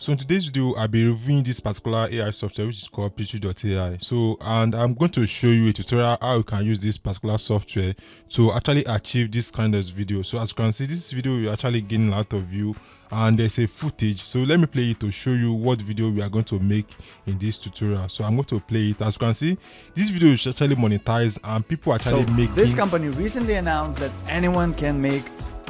So in today's video, I'll be reviewing this particular AI software which is called Pictory AI. And I'm going to show you a tutorial how you can use this particular software to actually achieve this kind of video. So as you can see, this video will actually gain a lot of view and there's a footage. So let me play it to show you what video we are going to make in this tutorial. So I'm going to play it. As you can see, this video is actually monetized and people actually making. This company recently announced that anyone can make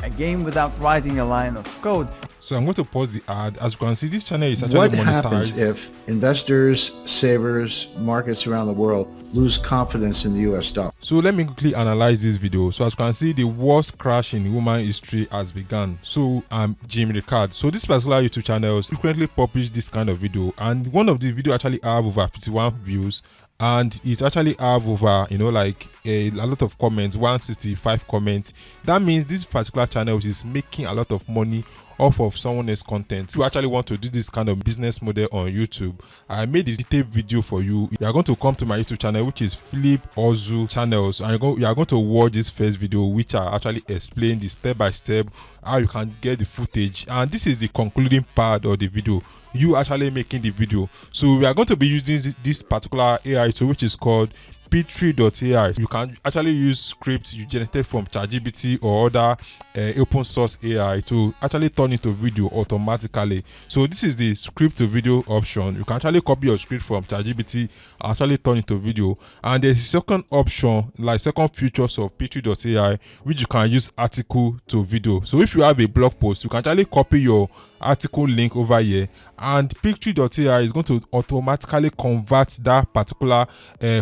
a game without writing a line of code. So I'm going to pause the ad. As you can see, this channel is actually What monetized. happens if investors, savers, markets around the world lose confidence in the US dollar? So let me quickly analyze this video. So as you can see, the worst crash in human history has begun. So I'm Jim Ricard. So this particular YouTube channel frequently publish this kind of video, and one of the video actually have over 51 views, and it actually have over a lot of comments, 165 comments. That means this particular channel is making a lot of money off of someone else's content. If you actually want to do this kind of business model on YouTube, I made a detailed video for you. You are going to come to my YouTube channel, which is Flip Ozu channels, and you are going to watch this first video, which I actually explain the step by step how you can get the footage, and this is the concluding part of the video, you actually making the video. So we are going to be using this particular AI tool, which is called Pictory AI. You can actually use scripts you generated from ChatGPT or other open source AI to actually turn into video automatically. So this is the script to video option. You can actually copy your script from ChatGPT, actually turn into video. And there's a second option, like second features of Pictory AI, which you can use article to video. So if you have a blog post, you can actually copy your article link over here, and Pictory AI is going to automatically convert that particular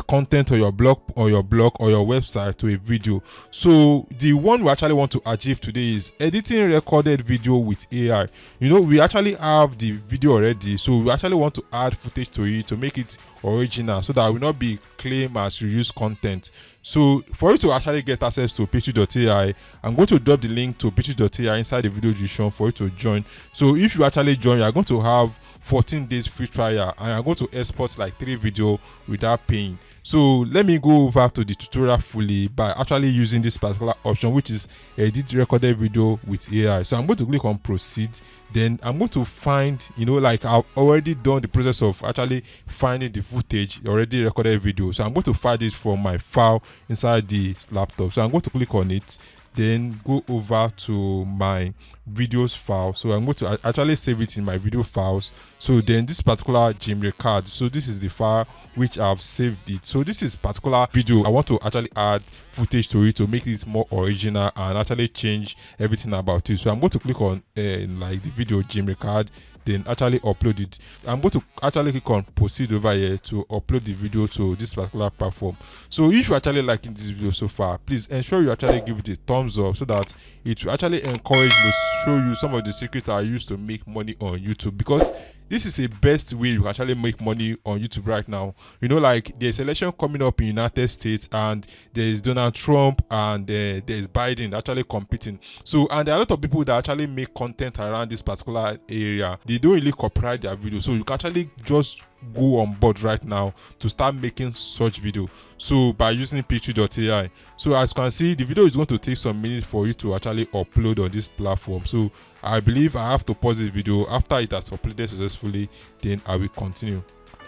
content or your blog or your website to a video. So the one we actually want to achieve today is editing recorded video with AI. We actually have the video already, so we actually want to add footage to it to make it original, so that will not be claimed as reused content. So for you to actually get access to Pictory AI, I'm going to drop the link to Pictory AI inside the video description for you to join. So if you actually join, you are going to have 14 days free trial, and I'm going to export like 3 videos without paying. So let me go over to the tutorial fully by actually using this particular option, which is edit recorded video with AI. So I'm going to click on proceed. Then I'm going to find, I've already done the process of actually finding the footage, already recorded video. So I'm going to find it from my file inside the laptop. So I'm going to click on it, then go over to my videos file. So I'm going to actually save it in my video files. So then this particular Jim Ricard, so this is the file which I've saved it. So this is particular video, I want to actually add footage to it to make it more original and actually change everything about it. So I'm going to click on like the video Jim Ricard, then actually upload it. I'm going to actually click on proceed over here to upload the video to this particular platform. So if you're actually liking this video so far, please ensure you actually give it a thumbs up, so that it will actually encourage me to show you some of the secrets I use to make money on YouTube, because this is the best way you can actually make money on YouTube right now. There's election coming up in United States, and there's Donald Trump, and there's Biden actually competing. So, and there are a lot of people that actually make content around this particular area. They don't really copyright their videos, so you can actually just go on board right now to start making such video. So by using Pictory AI. So as you can see, the video is going to take some minutes for you to actually upload on this platform. So I believe I have to pause this video. After it has uploaded successfully, then I will continue.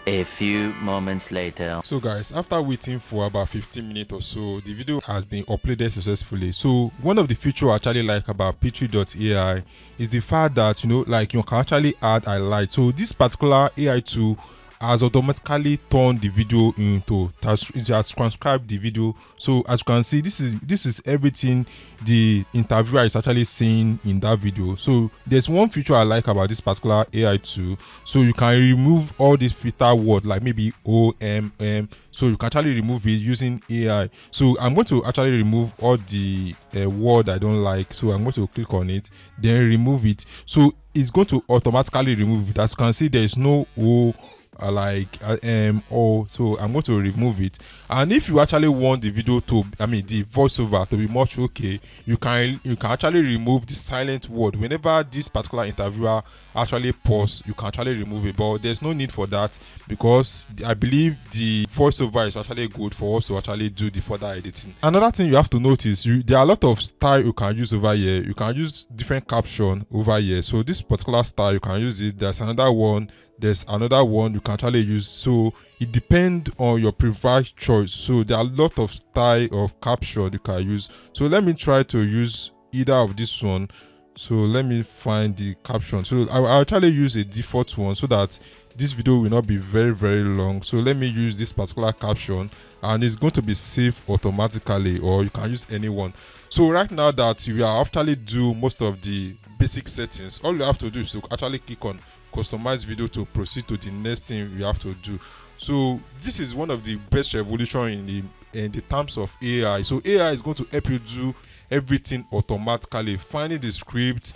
A few moments later. So guys, after waiting for about 15 minutes or so, the video has been uploaded successfully. So one of the features I actually like about Pictory AI is the fact that you can actually add highlight. So this particular AI tool has automatically turned the video it has transcribed the video. So as you can see, this is everything the interviewer is actually saying in that video. So there's one feature I like about this particular AI tool. So you can remove all these filter words, like maybe OMM. So you can actually remove it using AI. So I'm going to actually remove all the word I don't like. So I'm going to click on it, then remove it. So it's going to automatically remove it. As you can see, there is no O so I'm going to remove it. And if you actually want the video to, the voiceover to be much okay, you can actually remove the silent word. Whenever this particular interviewer actually pause, you can actually remove it, but there's no need for that, because I believe the voiceover is actually good for us to actually do the further editing. Another thing you have to notice, there are a lot of style you can use over here. You can use different caption over here. So this particular style, you can use it. There's another one you can actually use. So it depends on your preferred choice. So there are a lot of style of caption you can use. So let me try to use either of this one. So let me find the caption. So I'll actually use a default one so that this video will not be very, very long. So let me use this particular caption, and it's going to be saved automatically, or you can use any one. So right now that we are actually do most of the basic settings, all you have to do is to actually click on customize video to proceed to the next thing we have to do. So this is one of the best revolution in the terms of AI. So AI is going to help you do everything automatically, finding the script,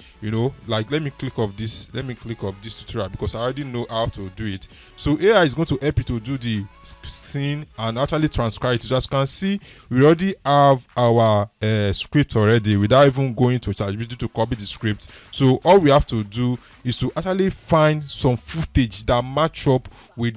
like let me click off this tutorial because I already know how to do it. So AI is going to help you to do the scene and actually transcribe it. So as you can see, we already have our script already without even going to ChatGPT to copy the script. So all we have to do is to actually find some footage that match up with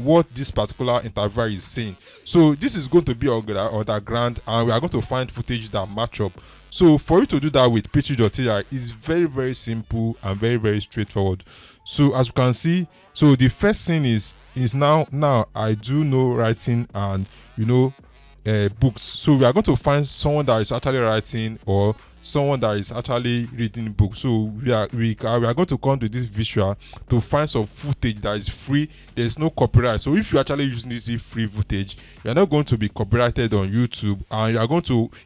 what this particular interviewer is saying. So this is going to be underground, and we are going to find footage that match up. So for you to do that with Pictory AI, it's very, very simple and very, very straightforward. So as you can see, so the first thing is now I do know writing and books. So we are going to find someone that is actually writing or someone that is actually reading books. So we are going to come to this visual to find some footage that is free. There's no copyright. So if you're actually using this free footage, you're not going to be copyrighted on YouTube, and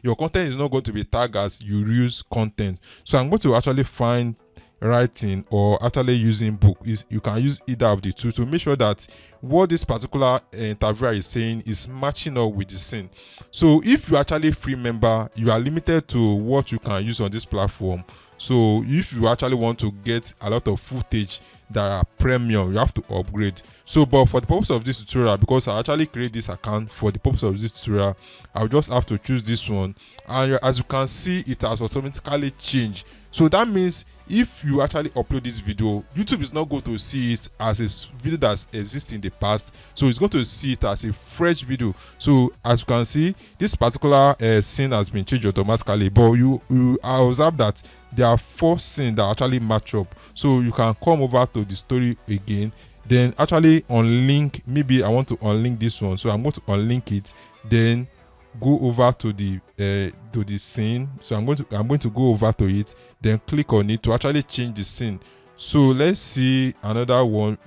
your content is not going to be tagged as you use content. So I'm going to actually find writing or actually using book. You can use either of the two to make sure that what this particular interviewer is saying is matching up with the scene. So if you're actually a free member, you are limited to what you can use on this platform. So if you actually want to get a lot of footage that are premium, you have to upgrade. So but for the purpose of this tutorial, because I actually create this account for the purpose of this tutorial, I'll just have to choose this one, and as you can see, it has automatically changed. So that means if you actually upload this video, YouTube is not going to see it as a video that exists in the past. So it's going to see it as a fresh video. So as you can see, this particular scene has been changed automatically, but you observe that there are 4 scenes that actually match up. So you can come over to the story again, then actually unlink. Maybe I want to unlink this one, so I'm going to unlink it, then go over to the scene. So I'm going to go over to it, then click on it to actually change the scene. So let's see another one,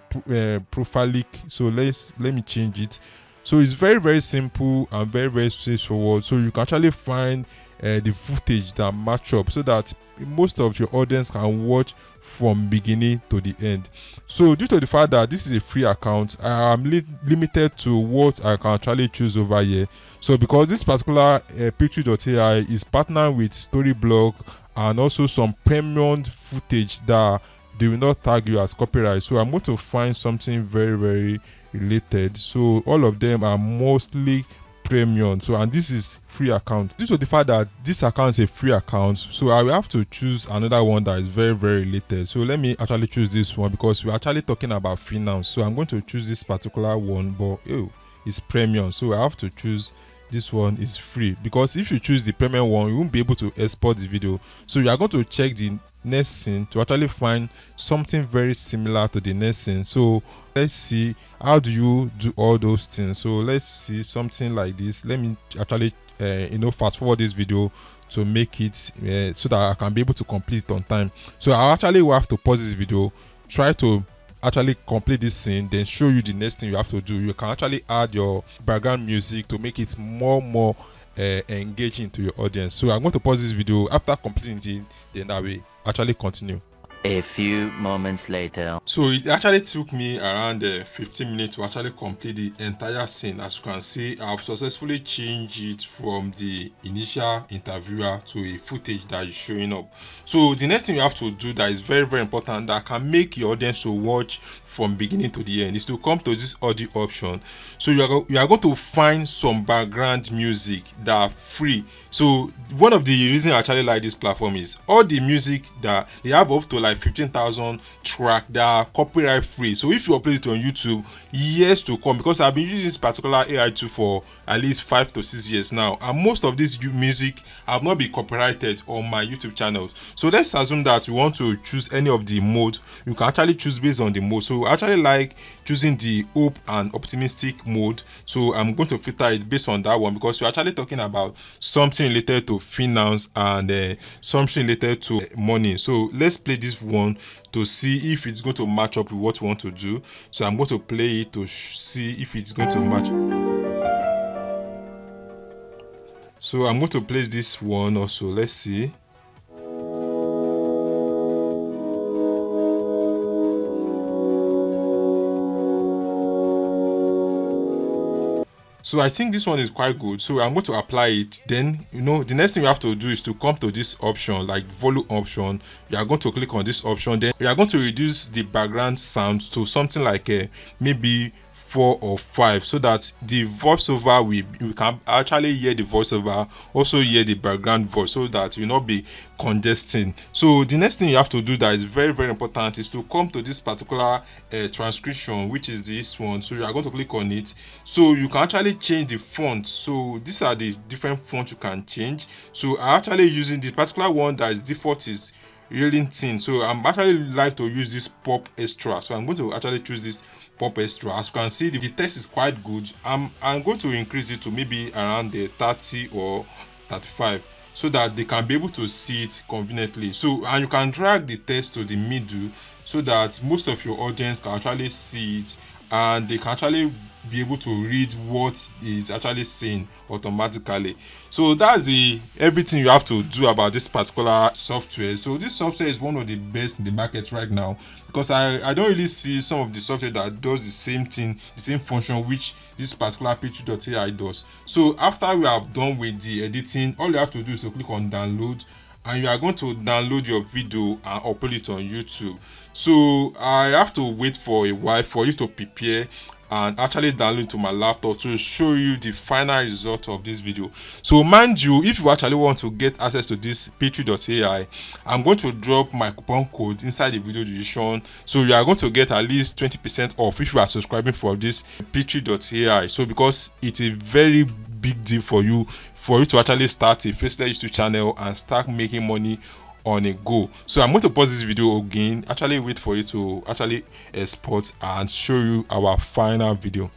profile leak. So let me change it. So it's very, very simple and very, very straightforward. So you can actually find the footage that match up so that most of your audience can watch from beginning to the end. So due to the fact that this is a free account, I am limited to what I can actually choose over here. So because this particular Pictory AI is partnered with Storyblog and also some premium footage that they will not tag you as copyright. So I'm going to find something very, very related. So all of them are mostly premium. So and this is free account. Due to the fact that this account is a free account, so I will have to choose another one that is very, very related. So let me actually choose this one because we're actually talking about finance. So I'm going to choose this particular one, but it's premium. So I have to choose this one is free, because if you choose the premium one, you won't be able to export the video. So you are going to check the next scene to actually find something very similar to the next scene. So let's see, how do you do all those things? So let's see something like this. Let me actually fast forward this video to make it so that I can be able to complete it on time. So I actually will have to pause this video, try to actually complete this scene, then show you the next thing you have to do. You can actually add your background music to make it more engaging to your audience. So I'm going to pause this video. After completing it, then I will actually continue. A few moments later. So it actually took me around 15 minutes to actually complete the entire scene. As you can see, I've successfully changed it from the initial interviewer to a footage that is showing up. So the next thing you have to do that is very, very important, that can make your audience to watch from beginning to the end, is to come to this audio option. So you are going to find some background music that are free. So one of the reasons I actually like this platform is all the music that they have up to like 15,000 track that are copyright free. So if you upload it on YouTube, years to come, because I've been using this particular AI tool for at least 5 to 6 years now, and most of this music have not been copyrighted on my YouTube channels. So let's assume that you want to choose any of the mode. You can actually choose based on the mode. So I actually like choosing the hope and optimistic mode. So I'm going to filter it based on that one, because we're actually talking about something related to finance and something related to money. So let's play this one to see if it's going to match up with what we want to do. So I'm going to play it to see if it's going to match. So I'm going to place this one also. Let's see. So I think this one is quite good. So I'm going to apply it. Then, the next thing we have to do is to come to this option, like volume option. You are going to click on this option. Then we are going to reduce the background sound to something like maybe 4 or 5, so that the voiceover we can actually hear the voiceover, also hear the background voice, so that you will not be congesting. So the next thing you have to do that is very, very important is to come to this particular transcription, which is this one. So you are going to click on it. So you can actually change the font. So these are the different fonts you can change. So I'm actually using the particular one that is default is really thin. So I'm actually like to use this pop extra. So I'm going to actually choose this pop extra. As you can see, the text is quite good. I'm going to increase it to maybe around the 30 or 35, so that they can be able to see it conveniently. So, and you can drag the text to the middle so that most of your audience can actually see it, and they can actually be able to read what is actually saying automatically. So that's everything you have to do about this particular software. So this software is one of the best in the market right now, because I don't really see some of the software that does the same thing, the same function which this particular Pictory AI does. So after we have done with the editing, all you have to do is to click on download, and you are going to download your video and upload it on YouTube. So I have to wait for a while for it to prepare and actually download to my laptop to show you the final result of this video. So mind you, if you actually want to get access to this Pictory AI, I'm going to drop my coupon code inside the video description. So you are going to get at least 20% off if you are subscribing for this Pictory AI. So because it's a very big deal for you to actually start a Faceless YouTube channel and start making money on a go. So I'm going to pause this video again, actually wait for you to actually export and show you our final video.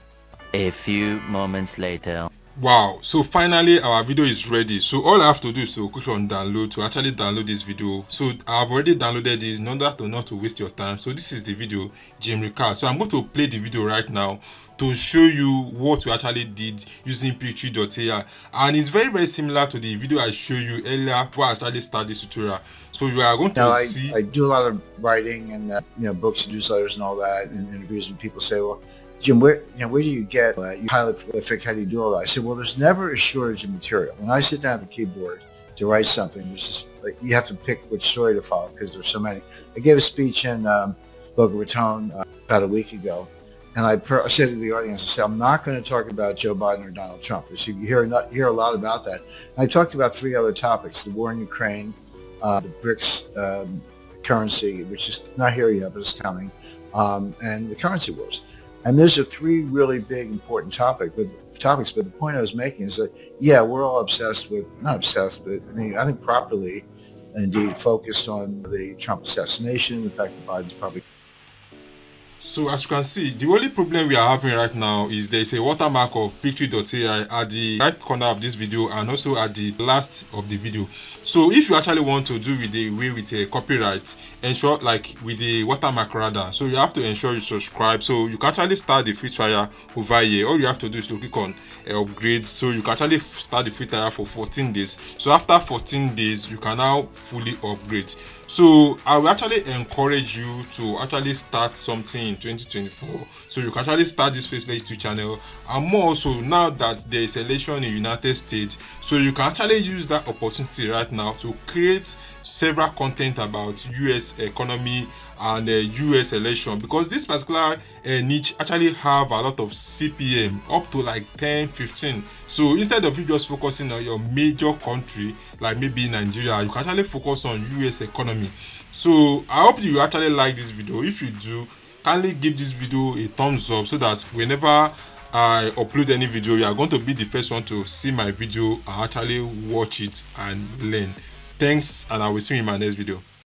A few moments later. Wow, so finally our video is ready. So all I have to do is to click on download to actually download this video. So I've already downloaded this in order to not to waste your time. So this is the video, Jim Ricard. So I'm going to play the video right now to show you what we actually did using Pictory AI, and it's very, very similar to the video I showed you earlier before I actually start this tutorial. So you are going to see. I do a lot of writing and books and newsletters and all that, and interviews, and people say, well, Jim, where do you get you highly prolific? How do you do all that? I said, well, there's never a shortage of material. When I sit down at the keyboard to write something, there's just like you have to pick which story to follow because there's so many. I gave a speech in Boca Raton about a week ago. And I said to the audience, I said, I'm not going to talk about Joe Biden or Donald Trump. So you hear a lot about that. And I talked about 3 other topics: the war in Ukraine, the BRICS currency, which is not here yet, but it's coming, and the currency wars. And those are 3 really big, important topics. But the point I was making is that, yeah, we're all not obsessed, but I think properly, indeed, focused on the Trump assassination, the fact that Biden's probably. So as you can see, the only problem we are having right now is there is a watermark of Pictory AI at the right corner of this video and also at the last of the video. So if you actually want to do with a copyright, ensure like with the watermark rather. So you have to ensure you subscribe. So you can actually start the free trial over here. All you have to do is to click on upgrade. So you can actually start the free trial for 14 days. So after 14 days, you can now fully upgrade. So I will actually encourage you to actually start something in 2024. So you can actually start this Faceless YouTube channel, and more so now that there is election in United States, so you can actually use that opportunity right now to create several content about US economy and US election, because this particular niche actually have a lot of CPM up to like 10-15. So instead of you just focusing on your major country like maybe Nigeria, you can actually focus on US economy. So I hope you actually like this video. If you do, kindly give this video a thumbs up so that whenever I upload any video, you are going to be the first one to see my video and actually watch it and learn. Thanks, and I will see you in my next video.